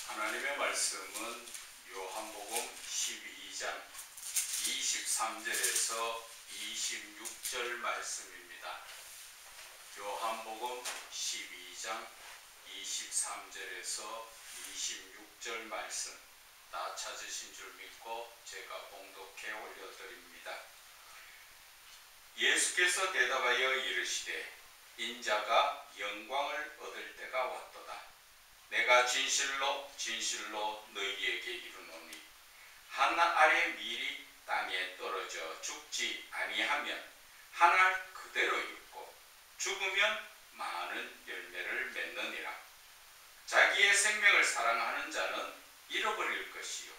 하나님의 말씀은 요한복음 12장 23절에서 26절 말씀입니다. 요한복음 12장 23절에서 26절 말씀 다 찾으신 줄 믿고 제가 봉독해 올려드립니다. 예수께서 대답하여 이르시되 인자가 영광을 얻을 때가 왔도다. 내가 진실로 진실로 너희에게 이르노니 한 알의 밀이 땅에 떨어져 죽지 아니하면 한 알 그대로 있고 죽으면 많은 열매를 맺느니라. 자기의 생명을 사랑하는 자는 잃어버릴 것이요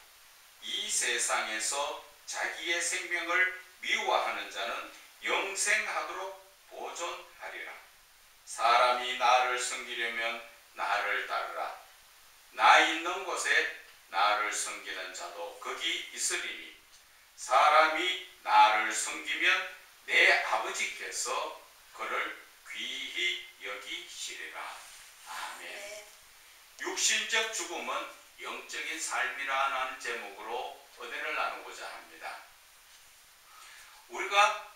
이 세상에서 자기의 생명을 미워하는 자는 영생하도록 보존하리라. 사람이 나를 섬기려면 나를 따르라. 나 있는 곳에 나를 섬기는 자도 거기 있으리니 사람이 나를 섬기면 내 아버지께서 그를 귀히 여기시리라. 아멘. 육신적 죽음은 영적인 삶이라는 제목으로 은혜를 나누고자 합니다. 우리가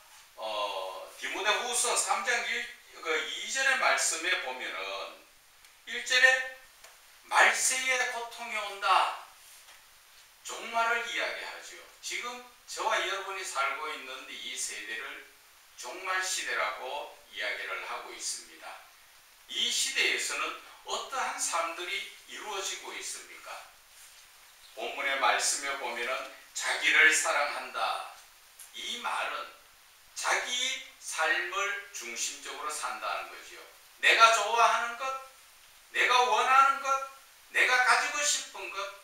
디모데후서 3장 2절의 말씀에 보면은 1절에 말세의 고통이 온다. 종말을 이야기하죠. 지금 저와 여러분이 살고 있는 이 세대를 종말 시대라고 이야기를 하고 있습니다. 이 시대에서는 어떠한 삶들이 이루어지고 있습니까? 본문의 말씀에 보면은 자기를 사랑한다. 이 말은 자기 삶을 중심적으로 산다는 거지요. 내가 좋아하는 것, 내가 원하는 것, 내가 가지고 싶은 것,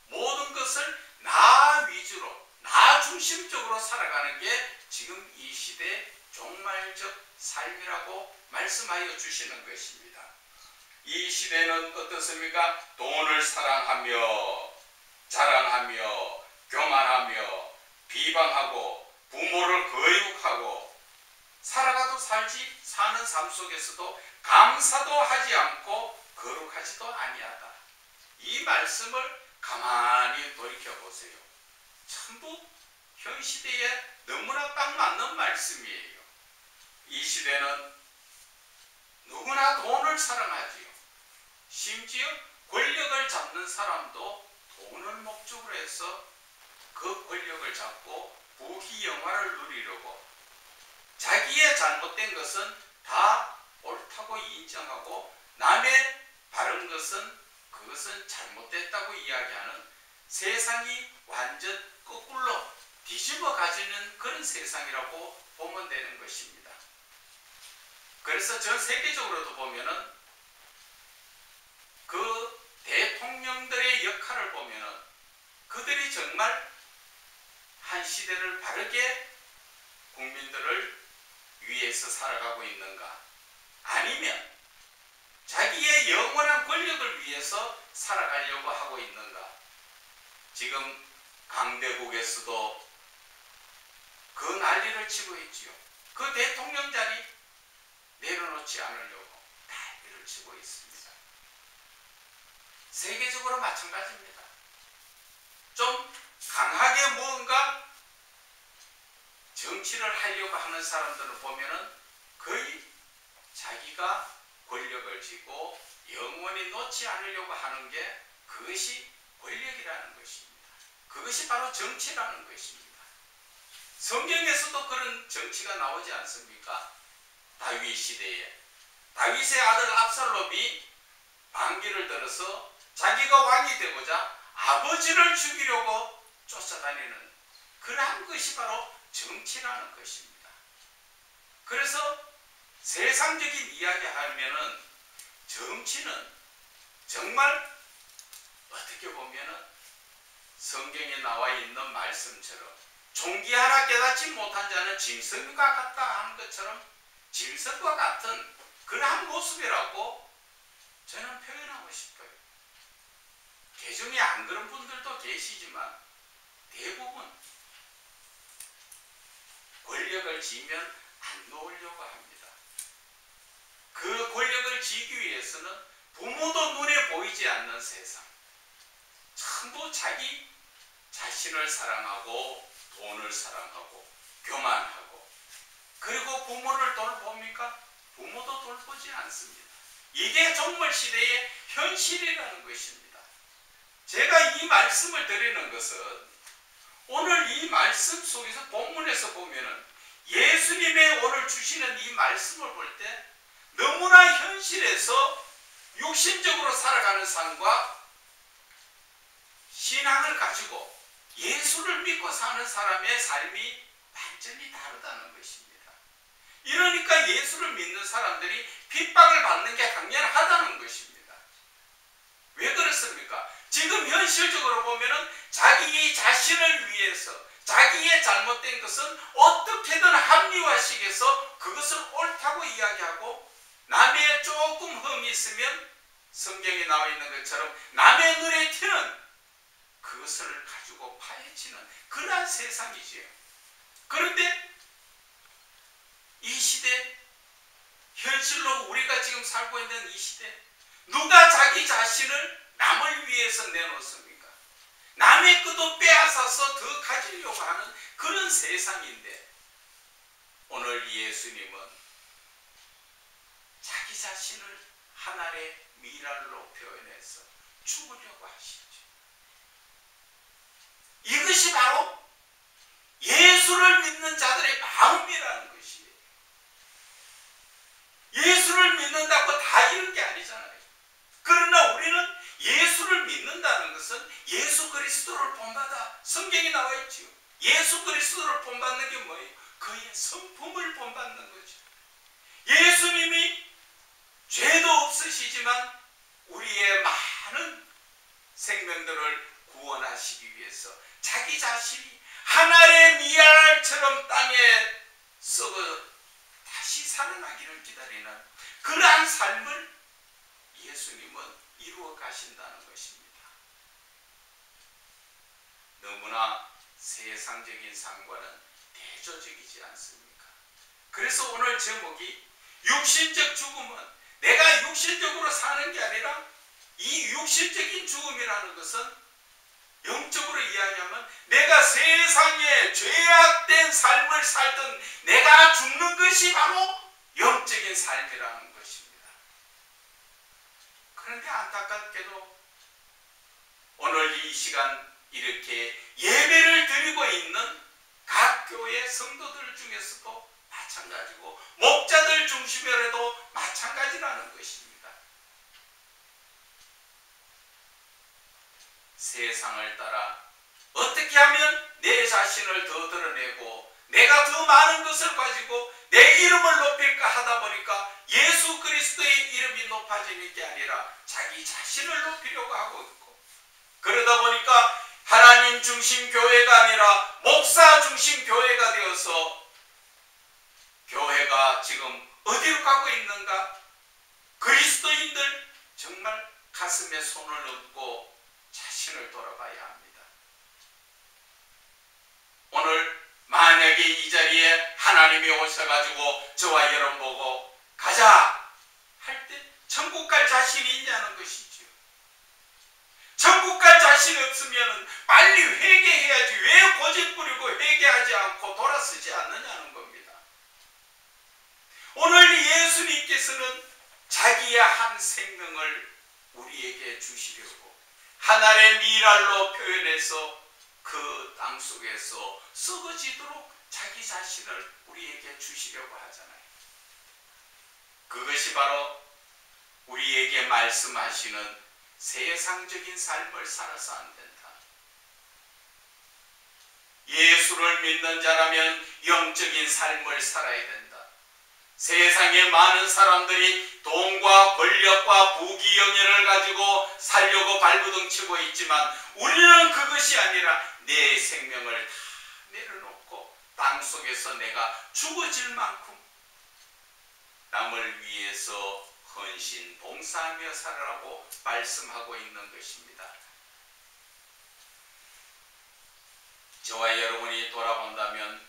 모든 것을 나 위주로, 나 중심적으로 살아가는 게 지금 이 시대의 종말적 삶이라고 말씀하여 주시는 것입니다. 이 시대는 어떻습니까? 돈을 사랑하며 자랑하며 교만하며 비방하고 부모를 거역하고 살아가도 사는 삶 속에서도 감사도 하지 않고 거룩하지도 아니하다. 이 말씀을 가만히 돌이켜보세요. 전부 현 시대에 너무나 딱 맞는 말씀이에요. 이 시대는 누구나 돈을 사랑하지요. 심지어 권력을 잡는 사람도 돈을 목적으로 해서 그 권력을 잡고 부귀영화를 누리려고 자기의 잘못된 것은 다 옳다고 인정하고 남의 바른 것은 그것은 잘못됐다고 이야기하는 세상이 완전 거꾸로 뒤집어 가지는 그런 세상이라고 보면 되는 것입니다. 그래서 전 세계적으로도 보면은 그 대통령들의 역할을 보면은 그들이 정말 한 시대를 바르게 국민들을 위해서 살아가고 있는가? 아니면 자기의 영원한 권력을 위해서 살아가려고 하고 있는가? 지금 강대국에서도 그 난리를 치고 있지요. 그 대통령 자리 내려놓지 않으려고 난리를 치고 있습니다. 세계적으로 마찬가지입니다. 좀 강하게 뭔가 정치를 하려고 하는 사람들을 보면은 거의 자기가 권력을 쥐고 영원히 놓지 않으려고 하는 게 그것이 권력이라는 것입니다. 그것이 바로 정치라는 것입니다. 성경에서도 그런 정치가 나오지 않습니까? 다윗 시대에 다윗의 아들 압살롬이 반기를 들어서 자기가 왕이 되고자 아버지를 죽이려고 쫓아다니는 그러한 것이 바로 정치라는 것입니다. 그래서 세상적인 이야기 하면은 정치는 정말 어떻게 보면은 성경에 나와 있는 말씀처럼 종기 하나 깨닫지 못한 자는 짐승과 같다 하는 것처럼 짐승과 같은 그러한 모습이라고 저는 표현하고 싶어요. 개중에 안 그런 분들도 계시지만 대부분 권력을 쥐면 안 놓으려고 합니다. 그 권력을 쥐기 위해서는 부모도 눈에 보이지 않는 세상, 전부 자기 자신을 사랑하고 돈을 사랑하고 교만하고, 그리고 부모를 돌봅니까? 부모도 돌보지 않습니다. 이게 종말 시대의 현실이라는 것입니다. 제가 이 말씀을 드리는 것은 오늘 이 말씀 속에서 본문에서 보면은 예수님의 오늘 주시는 이 말씀을 볼 때 너무나 현실에서 육신적으로 살아가는 삶과 신앙을 가지고 예수를 믿고 사는 사람의 삶이 완전히 다르다는 것입니다. 이러니까 예수를 믿는 사람들이 핍박을 받는 게 당연하다는 것입니다. 왜 그렇습니까? 지금 현실적으로 보면은 자기 자신을 위해서 자기의 잘못된 것은 어떻게든 합리화시켜서 그것을 옳다고 이야기하고, 남의 조금 흠이 있으면 성경에 나와 있는 것처럼 남의 눈에 튀는 그것을 가지고 파헤치는 그러한 세상이지요. 그런데 이 시대, 현실로 우리가 지금 살고 있는 이 시대, 누가 자기 자신을 남을 위해서 내놓습니까? 남의 것도 빼앗아서 더 가지려고 하는 그런 세상인데, 오늘 예수님은 자기 자신을 하나의 미랄로 표현해서 죽으려고 하시죠. 이것이 바로 예수를 믿는 자들의 마음이라는 것이에요. 예수를 믿는다고 다 이런 게 아니잖아요. 그러나 우리는 예수를 믿는다는 것은 예수 그리스도를 본받아, 성경에 나와 있죠. 예수 그리스도를 본받는 게 뭐예요? 그의 성품을 본받는 거죠. 예수님이 죄도 없으시지만 우리의 많은 생명들을 구원하시기 위해서 자기 자신이 하늘의 미랄처럼 땅에 썩어 다시 살아나기를 기다리는 그러한 삶을 예수님은 이루어 가신다는 것입니다. 너무나 세상적인 삶과는 대조적이지 않습니까? 그래서 오늘 제목이 육신적 죽음은 내가 육신적으로 사는 게 아니라, 이 육신적인 죽음이라는 것은 영적으로 이야기하면 내가 세상에 죄악된 삶을 살던 내가 죽는 것이 바로 영적인 삶이라는 것입니다. 그런데 안타깝게도 오늘 이 시간 이렇게 예배를 드리고 있는 각 교회 성도들 중에서도 마찬가지고 목자들 중심으로도 마찬가지라는 것입니다. 세상을 따라 어떻게 하면 내 자신을 더 드러내고 내가 더 많은 것을 가지고 내 이름을 높일까 하다 보니까 예수 그리스도의 이름이 높아지는 게 아니라 자기 자신을 높이려고 하고 있고, 그러다 보니까 하나님 중심 교회가 아니라 목사 중심 교회가 되어서 교회가 지금 어디로 가고 있는가? 그리스도인들 정말 가슴에 손을 얹고 자신을 돌아봐야 합니다. 오늘 만약에 이 자리에 하나님이 오셔가지고 저와 여러분 보고 가자 할 때 천국 갈 자신이 있냐는 것이죠. 천국 갈 자신이 없으면 빨리 회개해야지 왜 고집 부리고 회개하지 않고 돌아서지 않느냐는 겁니다. 오늘 예수님께서는 자기의 한 생명을 우리에게 주시려고 하늘의 미랄로 표현해서 그 땅 속에서 썩어지도록 자기 자신을 우리에게 주시려고 하잖아요. 그것이 바로 우리에게 말씀하시는 세상적인 삶을 살아서 안 된다. 예수를 믿는 자라면 영적인 삶을 살아야 된다. 세상에 많은 사람들이 돈과 권력과 부귀영예를 가지고 살려고 발부둥치고 있지만 우리는 그것이 아니라 내 생명을 다 내려놓고 땅속에서 내가 죽어질 만큼 남을 위해서 헌신, 봉사하며 살아라고 말씀하고 있는 것입니다. 저와 여러분이 돌아본다면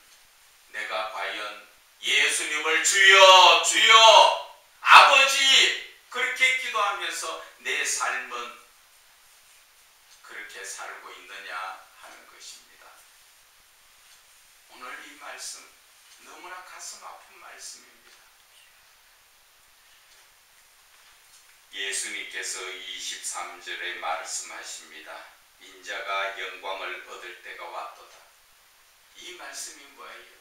내가 과연 예수님을 주여 주여 아버지 그렇게 기도하면서 내 삶은 그렇게 살고 있느냐 하는 것입니다. 오늘 이 말씀 너무나 가슴 아픈 말씀입니다. 예수님께서 23절에 말씀하십니다. 인자가 영광을 얻을 때가 왔도다. 이 말씀이 뭐예요?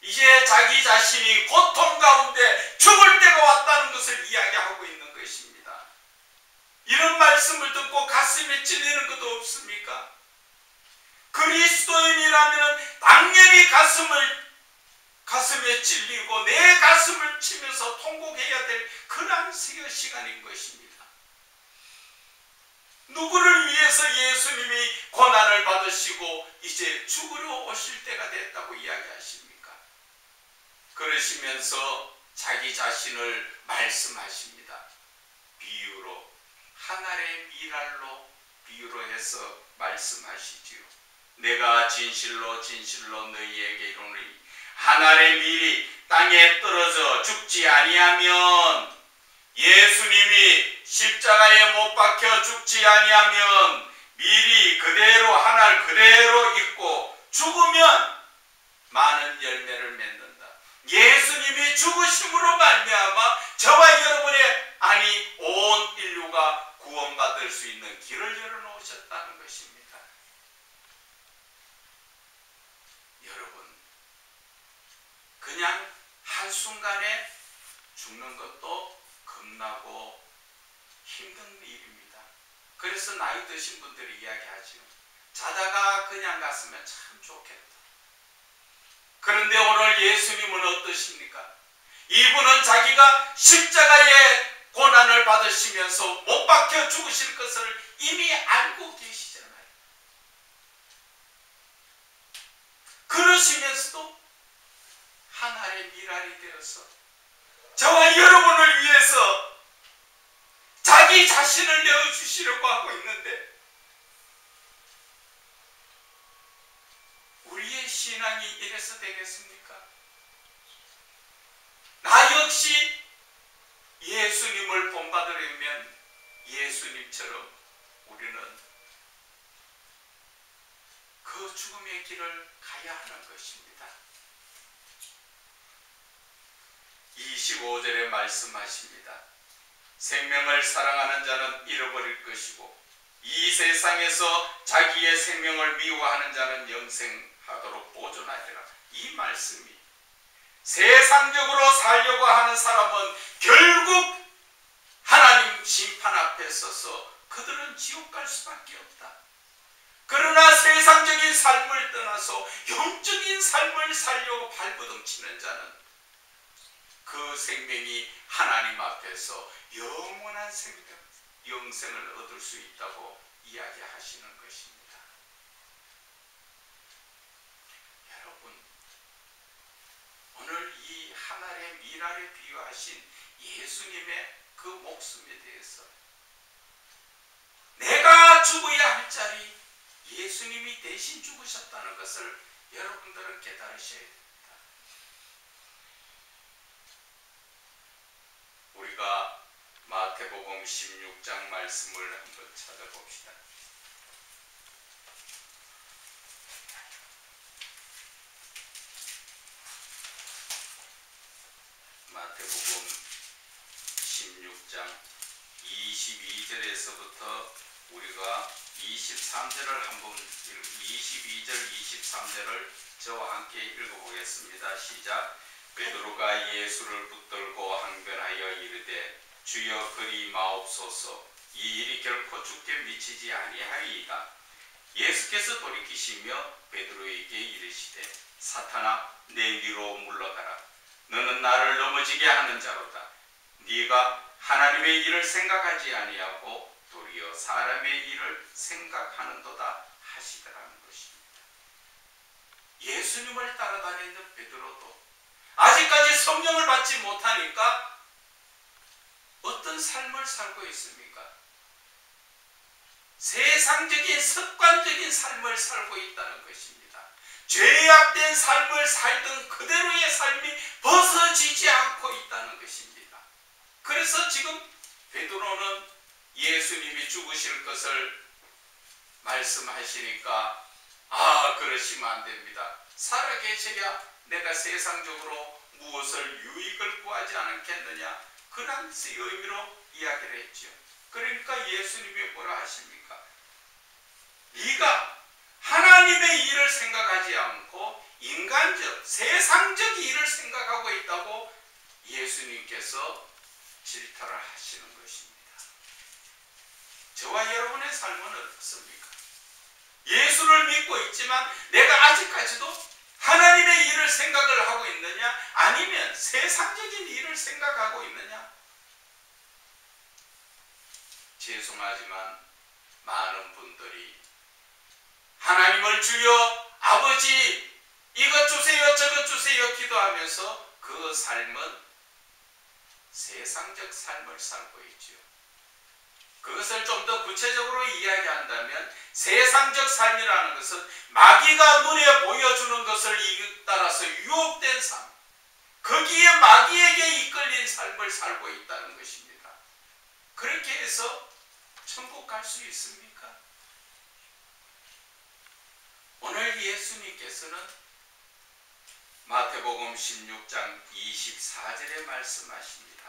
이제 자기 자신이 고통 가운데 죽을 때가 왔다는 것을 이야기하고 있는 것입니다. 이런 말씀을 듣고 가슴에 찔리는 것도 없습니까? 그리스도인이라면 당연히 가슴에 찔리고 내 가슴을 치면서 통곡해야 될 그런 시간인 것입니다. 누구를 위해서 예수님이 고난을 받으시고 이제 죽으러 오실 때가 됐다고 이야기하십니까? 그러시면서 자기 자신을 말씀하십니다. 비유로, 한 알의 밀알로 비유로 해서 말씀하시지요. 내가 진실로 진실로 너희에게 이르노니 한 알의 밀이 땅에 떨어져 죽지 아니하면, 예수님이 십자가에 못 박혀 죽지 아니하면 밀이 그대로 한 알 그대로 있고 죽으면 많은 열매를 맺는다. 예수님이 죽으심으로 말미암아 저와 여러분의, 아니 온 인류가 구원받을 수 있는 길을 열어놓으셨다는 것입니다. 여러분, 그냥 한순간에 죽는 것도 겁나고 힘든 일입니다. 그래서 나이 드신 분들이 이야기하죠. 자다가 그냥 갔으면 참 좋겠다. 그런데 오늘 예수님은 어떠십니까? 이분은 자기가 십자가의 고난을 받으시면서 못 박혀 죽으실 것을 이미 알고 계시잖아요. 그러시면서도 한 알의 밀알이 되어서 저와 여러분을 위해서 자기 자신을 내어주시려고 하고 있는데, 우리의 신앙이 이래서 되겠습니까? 나 역시 예수님을 본받으려면 예수님처럼 우리는 그 죽음의 길을 가야 하는 것입니다. 25절에 말씀하십니다. 생명을 사랑하는 자는 잃어버릴 것이고 이 세상에서 자기의 생명을 미워하는 자는 영생하도록 보존하리라. 이 말씀이 세상적으로 살려고 하는 사람은 결국 하나님 심판 앞에 서서 그들은 지옥 갈 수밖에 없다. 그러나 세상적인 삶을 떠나서 영적인 삶을 살려고 발버둥치는 자는 그 생명이 하나님 앞에서 영원한 영생을 얻을 수 있다고 이야기하시는 것입니다. 여러분, 오늘 이 한 알의 밀알에 비유하신 예수님의 그 목숨에 대해서 내가 죽어야 할 자리 예수님이 대신 죽으셨다는 것을 여러분들은 깨달으셔야 됩니다. 우리가 마태복음 16장 말씀을 한번 찾아봅시다. 마태복음 16장 22절에서부터 우리가 23절을 한번 22절 23절을 저와 함께 읽어보겠습니다. 시작. 베드로가 예수를 붙들고 항변하여 이르되 주여 그리 마옵소서, 이 일이 결코 죽게 미치지 아니하리이다. 예수께서 돌이키시며 베드로에게 이르시되 사탄아 내 뒤로 물러가라. 너는 나를 넘어지게 하는 자로다. 네가 하나님의 일을 생각하지 아니하고 도리어 사람의 일을 생각하는도다 하시더라는 것입니다. 예수님을 따라다니는 베드로도 아직까지 성령을 받지 못하니까 어떤 삶을 살고 있습니까? 세상적인 습관적인 삶을 살고 있다는 것입니다. 죄악된 삶을 살던 그대로의 삶이 벗어지지 않고 있다는 것입니다. 그래서 지금 베드로는 예수님이 죽으실 것을 말씀하시니까 그러시면 안 됩니다. 살아 계셔야 내가 세상적으로 무엇을 유익을 구하지 않겠느냐, 그런 의미로 이야기를 했죠. 그러니까 예수님이 뭐라 하십니까? 네가 하나님의 일을 생각하지 않고 인간적, 세상적 일을 생각하고 있다고 예수님께서 질타를 하시는 것입니다. 저와 여러분의 삶은 어떻습니까? 예수를 믿고 있지만 내가 아직까지도 하나님의 일을 생각을 하고 있느냐, 아니면 세상적인 일을 생각하고 있느냐? 죄송하지만 많은 분들이 하나님을 주여, 아버지 이것 주세요 저것 주세요 기도하면서 그 삶은 세상적 삶을 살고 있죠. 그것을 좀 더 구체적으로 이야기한다면 세상적 삶이라는 것은 마귀가 눈에 보여주는 것을 따라서 유혹된 삶, 거기에 마귀에게 이끌린 삶을 살고 있다는 것입니다. 그렇게 해서 천국 갈 수 있습니까? 오늘 예수님께서는 마태복음 16장 24절에 말씀하십니다.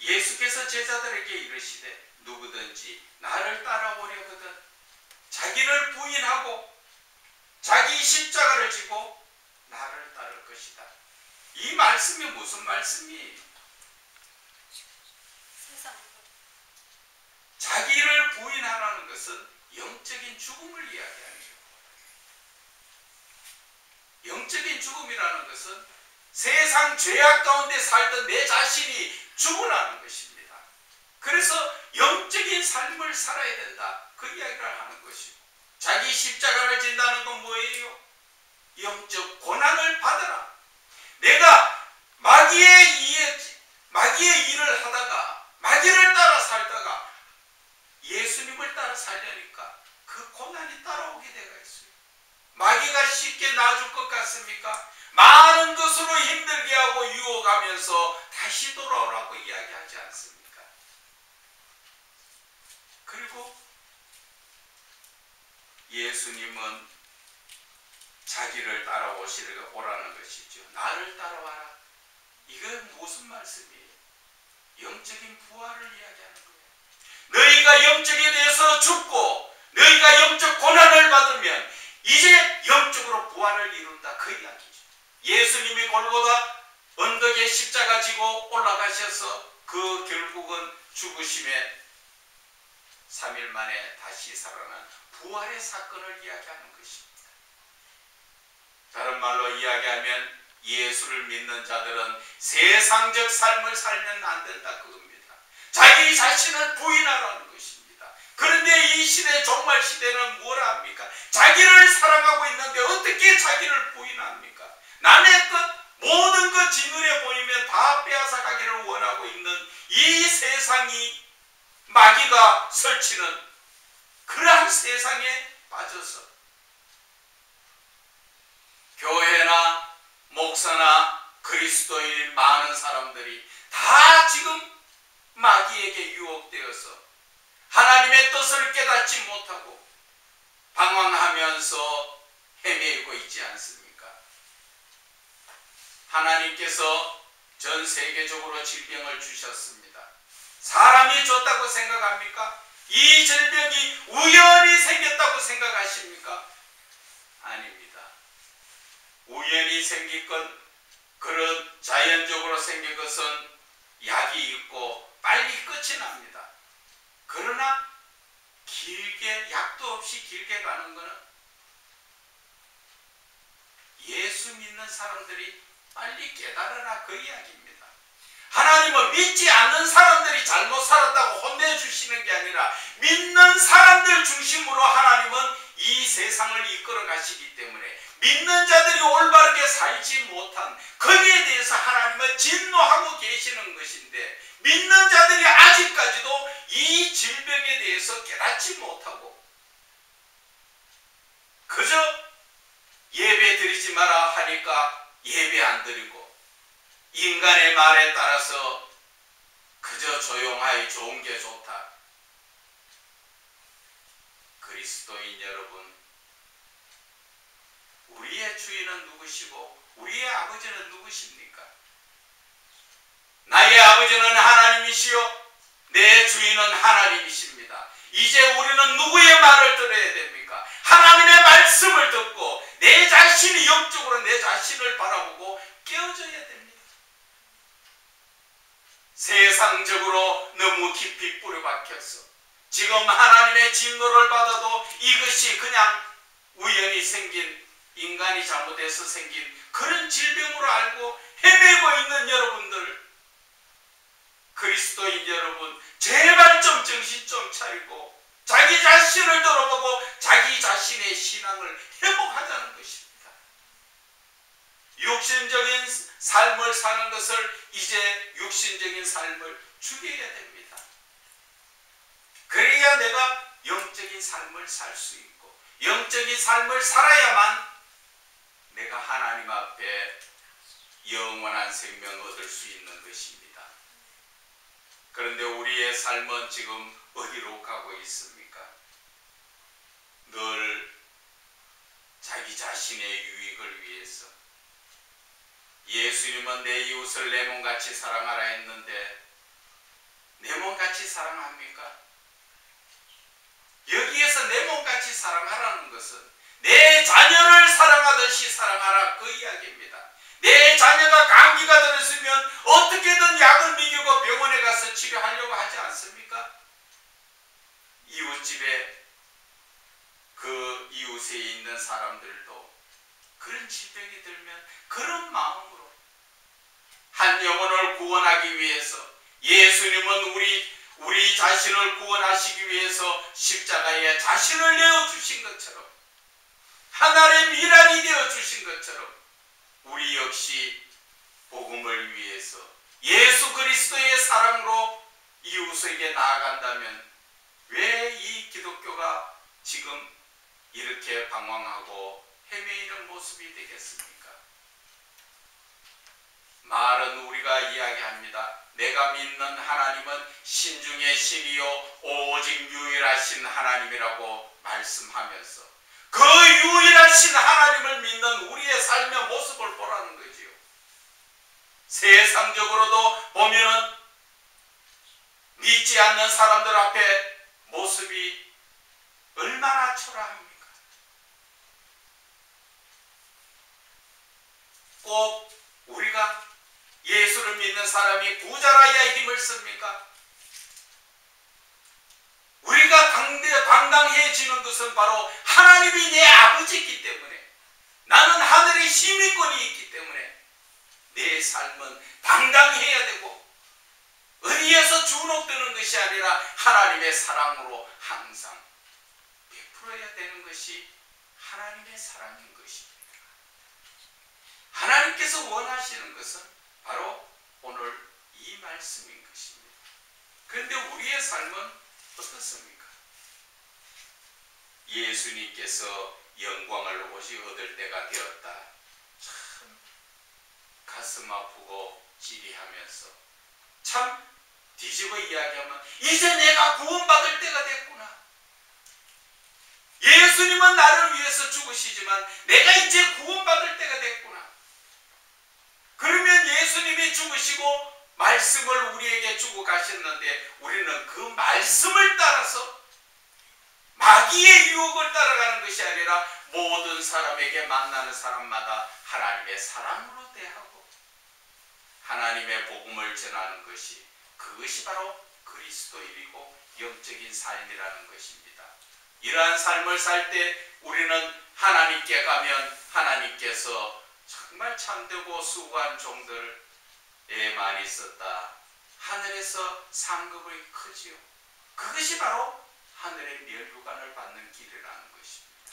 예수께서 제자들에게 이르시되 누구든지 나를 따라오려거든 자기를 부인하고 자기 십자가를 지고 나를 따를 것이다. 이 말씀이 무슨 말씀이에요? 자기를 부인하라는 것은 영적인 죽음을 이야기하죠. 영적인 죽음이라는 것은 세상 죄악 가운데 살던 내 자신이 죽으라는 것입니다. 그래서 영적인 삶을 살아야 된다, 그 이야기를 하는 것이고, 자기 십자가를 진다는 건 뭐예요? 영적 고난을 받으라. 내가 마귀의 일을 하다가 마귀를 따라 살다가 예수님을 따라 살려니까 그 고난이 따라오게 되어 있어요. 마귀가 쉽게 놔줄 것 같습니까? 많은 것으로 힘들게 하고 유혹하면서 다시 돌아오라고 이야기하지 않습니까? 그리고 예수님은 자기를 따라오라는 것이죠. 나를 따라와라. 이건 무슨 말씀이에요? 영적인 부활을 이야기하는 거예요. 너희가 영적에 대해서 죽고 너희가 영적 고난을 받으면 이제 영적으로 부활을 이룬다, 그 이야기죠. 예수님이 골고다 언덕에 십자가 지고 올라가셔서 그 결국은 죽으심에 3일 만에 다시 살아난 부활의 사건을 이야기하는 것입니다. 다른 말로 이야기하면 예수를 믿는 자들은 세상적 삶을 살면 안 된다, 그겁니다. 자기 자신을 부인하라는 것입니다. 그런데 이 시대, 종말 시대는 뭐라 합니까? 자기를 사랑하고 있는데 어떻게 자기를 부인합니까? 남의 것, 모든 것 진눈에 보이면 다 빼앗아 가기를 원하고 있는 이 세상이, 마귀가 설치는 그러한 세상에 빠져서 교회나 목사나 그리스도인 많은 사람들이 다 지금 마귀에게 유혹되어서 하나님의 뜻을 깨닫지 못하고 방황하면서 헤매고 있지 않습니까? 하나님께서 전 세계적으로 질병을 주셨습니다. 사람이 줬다고 생각합니까? 이 질병이 우연히 생겼다고 생각하십니까? 아닙니다. 우연히 생긴 건, 그런 자연적으로 생긴 것은 약이 있고 빨리 끝이 납니다. 그러나 길게, 약도 없이 길게 가는 것은 예수 믿는 사람들이 빨리 깨달으라, 그 이야기입니다. 하나님은 믿지 않는 사람들이 잘못 살았다고 혼내주시는 게 아니라 믿는 사람들 중심으로 하나님은 이 세상을 이끌어 가시기 때문에 믿는 자들이 올바르게 살지 못한 거기에 대해서 하나님은 진노하고 계시는 것인데, 믿는 자들이 아직까지도 이 질병에 대해서 깨닫지 못하고 그저 예배 드리지 마라 하니까 예배 안 드리고 인간의 말에 따라서 그저 조용하니 좋은 게 좋다, 그 그리스도인 여러분, 우리의 주인은 누구시고 우리의 아버지는 누구십니까? 나의 아버지는 하나님이시요 내 주인은 하나님이십니다. 이제 우리는 누구의 말을 들어야 됩니까? 하나님의 말씀을 듣고 내 자신이 영적으로 내 자신을 바라보고 깨어져야 됩니다. 세상적으로 너무 깊이 뿌려박혀서 지금 하나님의 진노를 받아도 이것이 그냥 우연히 생긴, 인간이 잘못해서 생긴 그런 질병으로 알고 헤매고 있는 여러분들, 그리스도인 여러분, 제발 좀 정신 좀 차리고 자기 자신을 돌아보고 자기 자신의 신앙을 회복하자는 것입니다. 육신적인 삶을 사는 것을 이제 육신적인 삶을 죽여야 됩니다. 그래야 내가 영적인 삶을 살 수 있고 영적인 삶을 살아야만 내가 하나님 앞에 영원한 생명을 얻을 수 있는 것입니다. 그런데 우리의 삶은 지금 어디로 가고 있습니까? 늘 자기 자신의 유익을 위해서. 예수님은 내 이웃을 내 몸같이 사랑하라 했는데 내 몸같이 사랑합니까? 여기에서 내 몸같이 사랑하라는 것은 내 자녀를 사랑하듯이 사랑하라, 그 이야기입니다. 내 자녀가 감기가 들었으면 어떻게든 약을 먹이고 병원에 가서 치료하려고 하지 않습니까? 이웃집에 그 이웃에 있는 사람들도 그런 질병이 들면 그런 마음으로 한 영혼을 구원하기 위해서 예수님은 우리 자신을 구원하시기 위해서 십자가에 자신을 내어주신 것처럼, 하나의 미랄이 되어주신 것처럼 우리 역시 복음을 위해서 예수 그리스도의 사랑으로 이웃에게 나아간다면 왜 이 기독교가 지금 이렇게 방황하고 헤매이는 모습이 되겠습니까? 말은 우리가 이야기합니다. 내가 믿는 하나님은 신중의 신이요 오직 유일하신 하나님이라고 말씀하면서 그 유일하신 하나님을 믿는 우리의 삶의 모습을 보라는 거지요. 세상적으로도 보면은 믿지 않는 사람들 앞에 모습이 얼마나 초라합니까? 꼭 우리가 예수를 믿는 사람이 부자라야 힘을 씁니까? 우리가 당당해지는 것은 바로 하나님이 내 아버지이기 때문에, 나는 하늘의 시민권이 있기 때문에 내 삶은 당당해야 되고 어디에서 주눅드는 것이 아니라 하나님의 사랑으로 항상 베풀어야 되는 것이 하나님의 사랑인 것입니다. 하나님께서 원하시는 것은 바로 오늘 이 말씀인 것입니다. 그런데 우리의 삶은 어떻습니까? 예수님께서 영광을 오직 얻을 때가 되었다. 참 가슴 아프고 찌리하면서 참 뒤집어 이야기하면 이제 내가 구원받을 때가 됐구나. 예수님은 나를 위해서 죽으시지만 내가 이제 구원받을 때가 됐구나. 그러면 예수님이 죽으시고 말씀을 우리에게 주고 가셨는데 우리는 그 말씀을 따라서 마귀의 유혹을 따라가는 것이 아니라 모든 사람에게 만나는 사람마다 하나님의 사랑으로 대하고 하나님의 복음을 전하는 것이, 그것이 바로 그리스도인이고 영적인 삶이라는 것입니다. 이러한 삶을 살 때 우리는 하나님께 가면 하나님께서 정말 참되고 수고한 종들 많이 있었다. 하늘에서 상급이 크지요. 그것이 바로 하늘의 멸류관을 받는 길이라는 것입니다.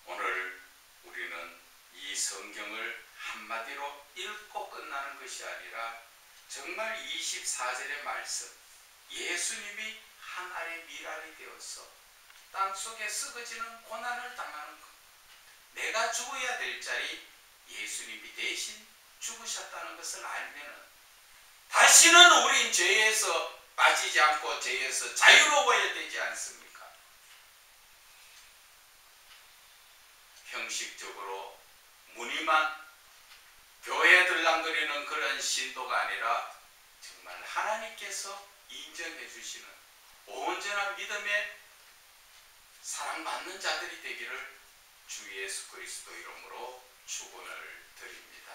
오늘 우리는 이 성경을 한마디로 읽고 끝나는 것이 아니라 정말 24절의 말씀, 예수님이 하나의 미랄이 되어서 땅속에 썩어지는 고난을 당하는 것, 내가 죽어야 될 자리 예수님이 대신 죽으셨다는 것을 알면은 다시는 우린 죄에서 빠지지 빠지지 않고 죄에서 자유로워야 되지 않습니까? 형식적으로 무늬만 교회에 들랑거리는 그런 신도가 아니라 정말 하나님께서 인정해 주시는 온전한 믿음의 사랑받는 자들이 되기를 주 예수 그리스도 이름으로 축원을 드립니다.